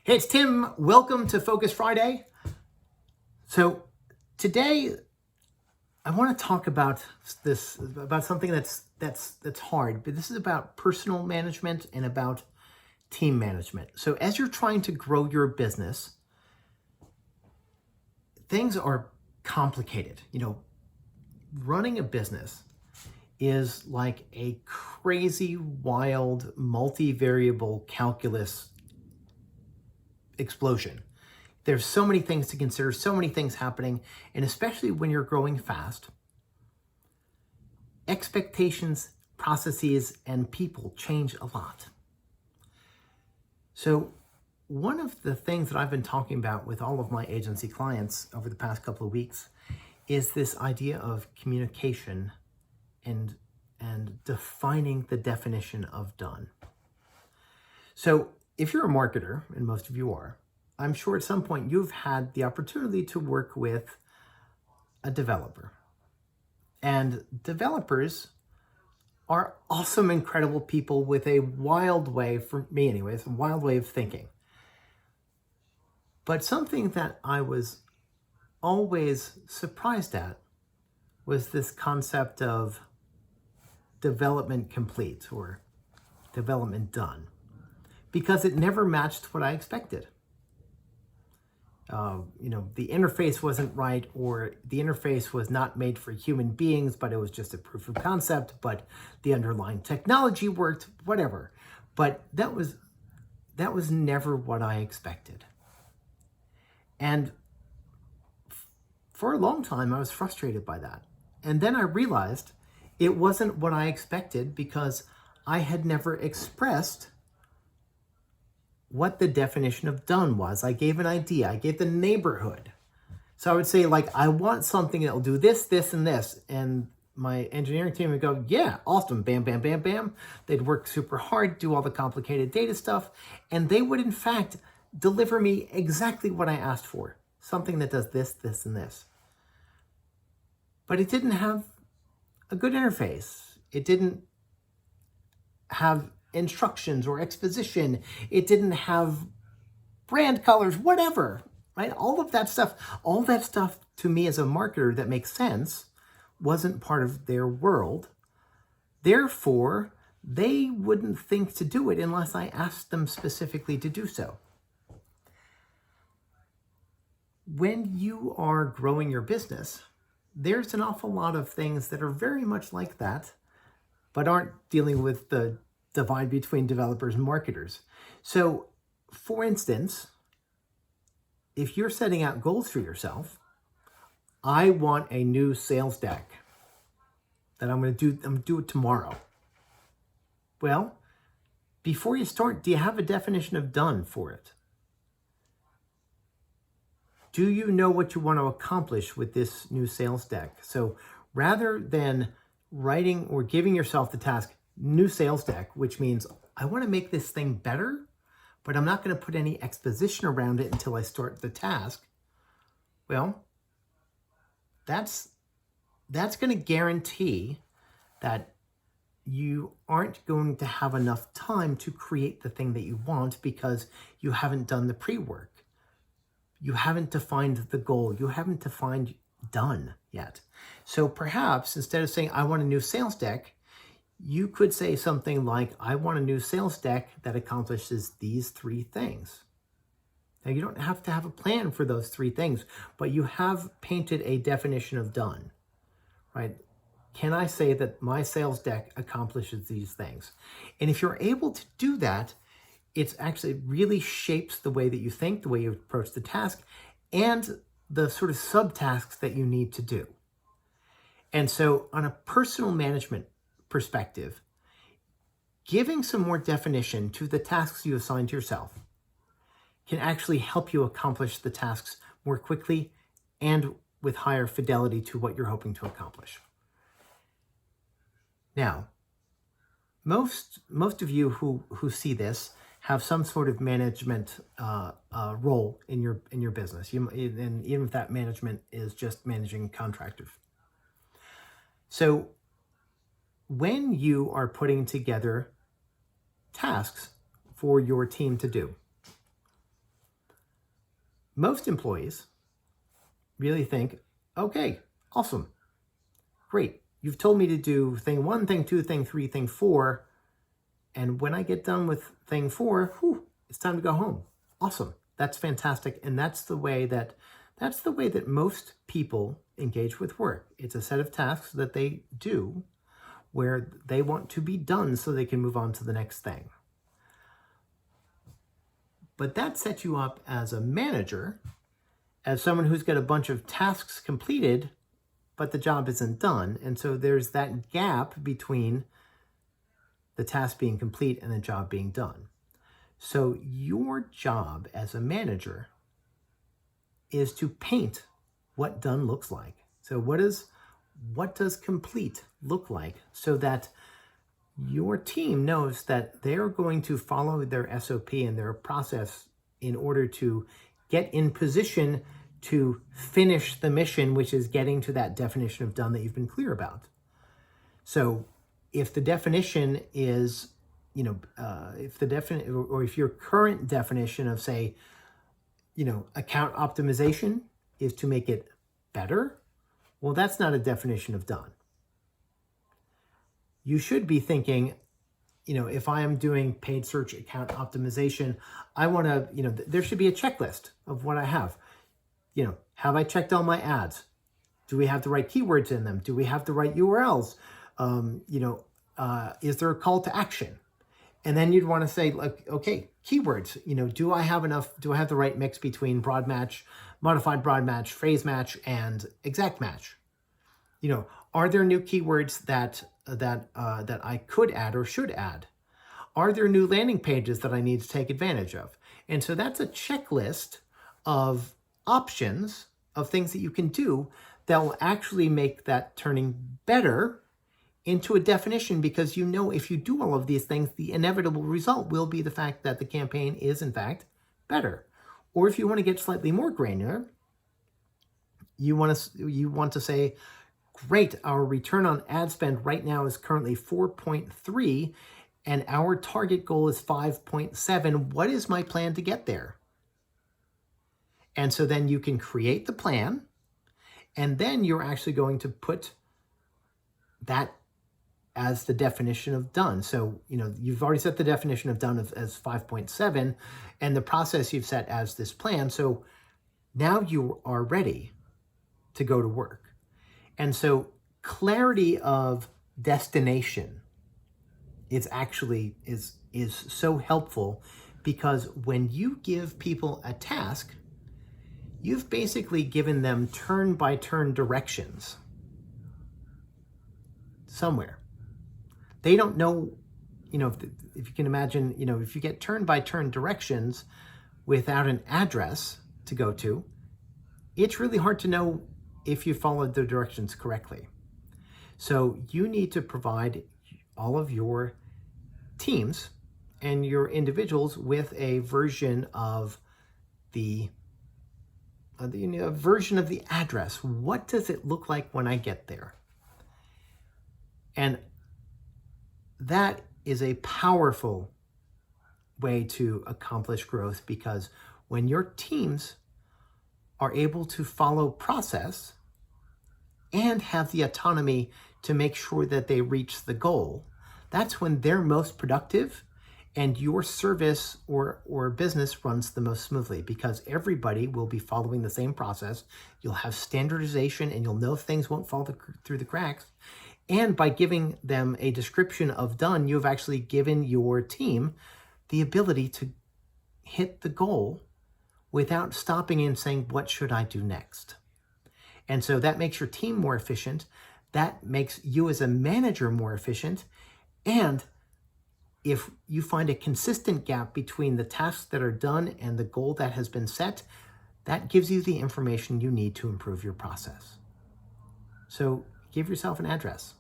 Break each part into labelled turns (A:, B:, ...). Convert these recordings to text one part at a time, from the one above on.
A: Hey, it's Tim. Welcome to Focus Friday. So today I want to talk about something that's hard, but this is about personal management and about team management. So as you're trying to grow your business, things are complicated. Running a business is like a crazy, wild, multivariable calculus explosion. There's so many things to consider, so many things happening, and especially when you're growing fast, expectations, processes, and people change a lot. So one of the things that I've been talking about with all of my agency clients over the past couple of weeks is this idea of communication and defining the definition of done. So if you're a marketer, and most of you are, I'm sure at some point you've had the opportunity to work with a developer. And developers are awesome, incredible people with a wild way, for me anyways, a wild way of thinking. But something that I was always surprised at was this concept of development complete or development done, because it never matched what I expected. The interface wasn't right, or the interface was not made for human beings, but it was just a proof of concept, but the underlying technology worked, whatever. But that was never what I expected. And for a long time, I was frustrated by that. And then I realized it wasn't what I expected because I had never expressed what the definition of done was. I gave an idea. I gave the neighborhood. So I would say, I want something that will do this, this, and this. And my engineering team would go, yeah, awesome, bam, bam, bam, bam. They'd work super hard, do all the complicated data stuff, and they would, in fact, deliver me exactly what I asked for, something that does this, this, and this. But it didn't have a good interface. It didn't have instructions or exposition. It didn't have brand colors, whatever, right? All that stuff to me as a marketer that makes sense wasn't part of their world. Therefore, they wouldn't think to do it unless I asked them specifically to do so. When you are growing your business, there's an awful lot of things that are very much like that, but aren't dealing with the divide between developers and marketers. So, for instance, if you're setting out goals for yourself, I want a new sales deck that I'm going to do it tomorrow. Well, before you start, do you have a definition of done for it? Do you know what you want to accomplish with this new sales deck? So rather than writing or giving yourself the task, new sales deck, which means I want to make this thing better, but I'm not going to put any exposition around it until I start the task. Well, that's going to guarantee that you aren't going to have enough time to create the thing that you want because you haven't done the pre-work. You haven't defined the goal. You haven't defined done yet. So perhaps instead of saying, I want a new sales deck, you could say something like, I want a new sales deck that accomplishes these 3 things. Now, you don't have to have a plan for those 3 things, but you have painted a definition of done, right? Can I say that my sales deck accomplishes these things? And if you're able to do that, it actually really shapes the way that you think, the way you approach the task, and the sort of subtasks that you need to do. And so on a personal management perspective, giving some more definition to the tasks you assign to yourself can actually help you accomplish the tasks more quickly and with higher fidelity to what you're hoping to accomplish. Now, most of you who see this have some sort of management role in your business. And even if that management is just managing contractors. So when you are putting together tasks for your team to do, most employees really think, okay, awesome, great. You've told me to do thing 1, thing 2, thing 3, thing 4. And when I get done with thing 4, it's time to go home. Awesome. That's fantastic. And that's the way that most people engage with work. It's a set of tasks that they do where they want to be done so they can move on to the next thing. But that sets you up as a manager, as someone who's got a bunch of tasks completed, but the job isn't done. And so there's that gap between the task being complete and the job being done. So your job as a manager is to paint what done looks like. So what does complete look like, so that your team knows that they're going to follow their SOP and their process in order to get in position to finish the mission, which is getting to that definition of done that you've been clear about. So if the definition is, if your current definition of, say, account optimization is to make it better, well, that's not a definition of done. You should be thinking, if I am doing paid search account optimization, I want to, there should be a checklist of what I have. Have I checked all my ads? Do we have the right keywords in them? Do we have the right URLs? Is there a call to action? And then you'd want to say, like, okay, keywords, do I have the right mix between broad match, modified broad match, phrase match, and exact match? Are there new keywords that I could add or should add? Are there new landing pages that I need to take advantage of? And so that's a checklist of options of things that you can do that will actually make that turning better into a definition, because if you do all of these things, the inevitable result will be the fact that the campaign is in fact better. Or if you want to get slightly more granular, you want to say, great, our return on ad spend right now is currently 4.3 and our target goal is 5.7. What is my plan to get there? And so then you can create the plan, and then you're actually going to put that as the definition of done. So, you've already set the definition of done as 5.7, and the process you've set as this plan. So now you are ready to go to work. And so clarity of destination is so helpful, because when you give people a task, you've basically given them turn-by-turn directions somewhere. They don't know, if you can imagine, if you get turn-by-turn directions without an address to go to, it's really hard to know if you followed the directions correctly. So you need to provide all of your teams and your individuals with a version of the address. What does it look like when I get there? And that is a powerful way to accomplish growth, because when your teams are able to follow process and have the autonomy to make sure that they reach the goal, that's when they're most productive and your service or business runs the most smoothly, because everybody will be following the same process. You'll have standardization and you'll know things won't fall through the cracks. And by giving them a description of done, you've actually given your team the ability to hit the goal without stopping and saying, what should I do next? And so that makes your team more efficient. That makes you as a manager more efficient. And if you find a consistent gap between the tasks that are done and the goal that has been set, that gives you the information you need to improve your process. So give yourself an address.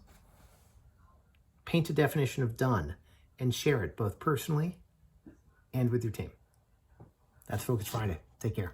A: Paint a definition of done and share it both personally and with your team. That's Focus Friday. Take care.